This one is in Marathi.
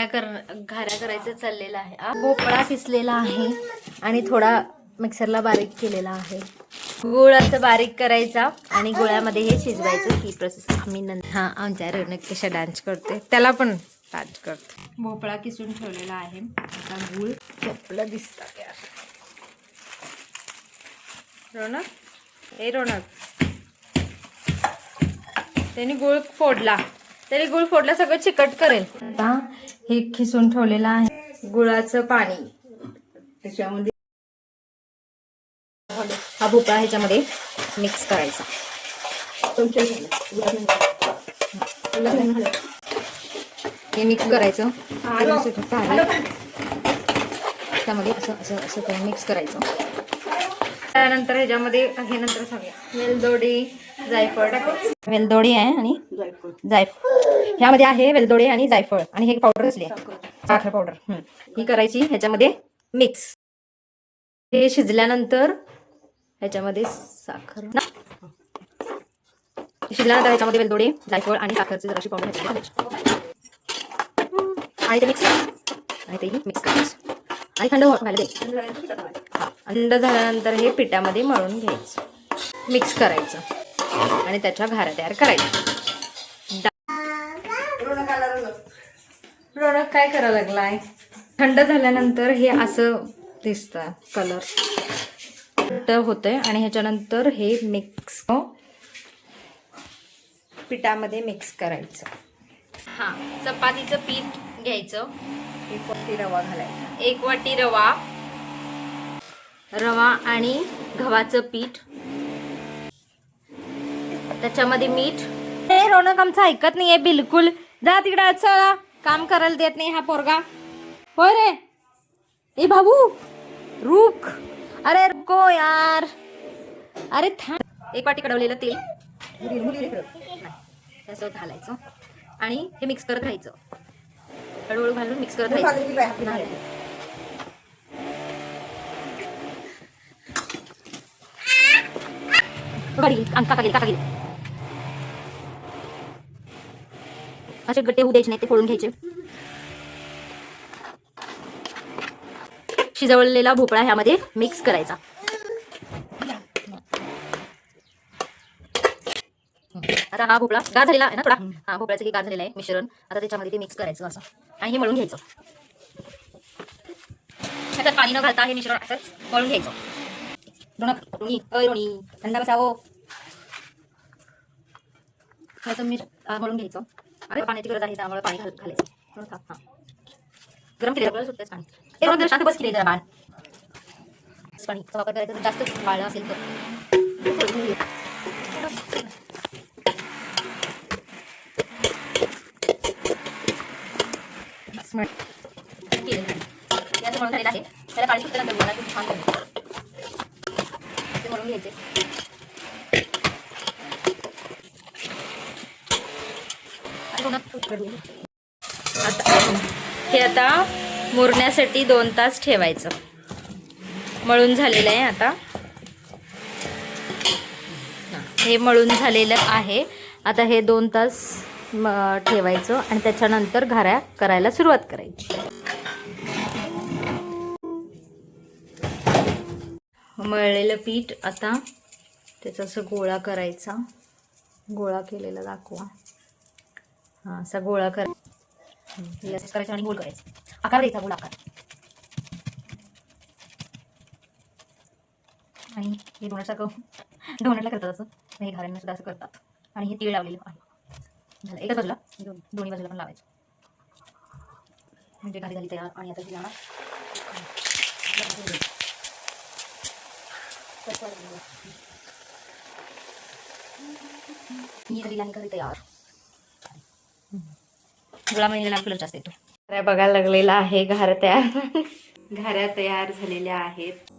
घाऱ्या करायचं चाललेलं आहे. भोपळा किसलेला आहे आणि थोडा मिक्सरला बारीक केलेला आहे. गुळ असं बारीक करायचा आणि गुळामध्ये हे शिजवायचं. ही प्रोसेस आम्ही नंतर आमच्या रौनक कशा डान्स करते त्याला पण डान्स करतो. भोपळा किसून ठेवलेला आहे. आता गुळ चपलं दिसतं यार. रौनक हे रौनक त्यांनी गुळ फोडला सगळं चिकट करेल. आता हे खिसून ठेवलेलं आहे गुळाचं पाणी. त्याच्यामध्ये हा भोपळा ह्याच्यामध्ये मिक्स करायचा. हे मिक्स करायचं त्यामध्ये असं करून मिक्स करायचं. त्यानंतर ह्याच्यामध्ये हे नंतर सांगूया वेलदोडी जायफळ टाकायचं. वेलदोडी आहे आणि जायफळ ह्यामध्ये आहे. वेलदोडी आणि जायफळ आणि हे पावडर असले साखर पावडर ही करायची ह्याच्यामध्ये मिक्स. हे शिजल्यानंतर ह्याच्यामध्ये साखर शिजल्यानंतर ह्याच्यामध्ये वेलदोडी जायफळ आणि साखरची जराशी पावडर आणि ते मिक्स करायचं आणि थंड व्हायला द्यायचं. थंड झाल्यानंतर हे पिठामध्ये मळून घ्यायचं, मिक्स करायचं आणि त्याच्या घाऱ्या तयार करायच्या. रौनक काय करायला लागलाय? थंड झाल्यानंतर हे असं दिसतं कलर होतंय आणि ह्याच्यानंतर हे मिक्स पिठामध्ये मिक्स करायचं. चपातीचं पीठ घ्यायचं. 1 वाटी रवा घालायचा. 1 वाटी रवा आणि गव्हाचं पीठ. त्याच्यामध्ये मीठ. हे रौनक आमचं ऐकत नाहीये बिलकुल. जा तिकडे चला, काम करायला देत नाही हा पोरगा. होय रे ए बाबू रुक. अरे रुको यार. अरे थांब. 1 वाटी कडवलेलं तेल असं घालायचं आणि हे मिक्स करत राहायचं. हळूहळू घालून मिक्स करत राहायचं. असे गट्टे होऊ द्यायचे नाही, ते फोडून घ्यायचे. शिजवलेला भोपळा ह्यामध्ये मिक्स करायचा. आता हा भोपळा गार झालेला आहे ना थोडा. भोपळ्याचं हे गार झालेलं आहे मिश्रण. आता त्याच्यामध्ये ते मिक्स करायचं असं आणि हे मळून घ्यायचं. त्याच्यात पाणी न घालता हे मिश्रण असंच मळून घ्यायचं. रोणी थंड बसावं. ह्याचं मळून घ्यायचं. अरे पाण्याची गरज आहे त्यामुळे पाणी घालायचं. गरम केलेलं सुटतेच पाणी. हे रोज शांत बस केले जरा बाळ. पाणीचा वापर करायचा जास्त वाळला असेल तर. याचं म्हणून झालेलं आहे. त्याला पाणी सुटल्यानंतर छान ते म्हणून घ्यायचे. हे आता मुरण्यासाठी 2 तास ठेवायचं. मळून झालेलं आहे. आता हे मळून झालेलं आहे. आता हे 2 तास ठेवायचं आणि त्याच्यानंतर घाऱ्या करायला सुरुवात करायची. मळलेलं पीठ आता त्याचा असं गोळा करायचा. गोळा केलेला दाखवा. असा गोळा करायचा आणि गोल करायचा. आकार द्यायचा गोल आकार. आणि हे डोनटला करतात असं. हे घाऱ्यांना सुद्धा असं करतात. आणि हे तीळ लावलेलं आहे. झालं एकाच बाजूला, दोन्ही बाजूला पण लावायचं. म्हणजे घारी झाली तयार. आणि आता ही घरी तयार. गुळा महिन्याला कलर जास्त येतो. घाऱ्या बघायला लागलेला आहे. घाऱ्या तयार झालेल्या आहेत.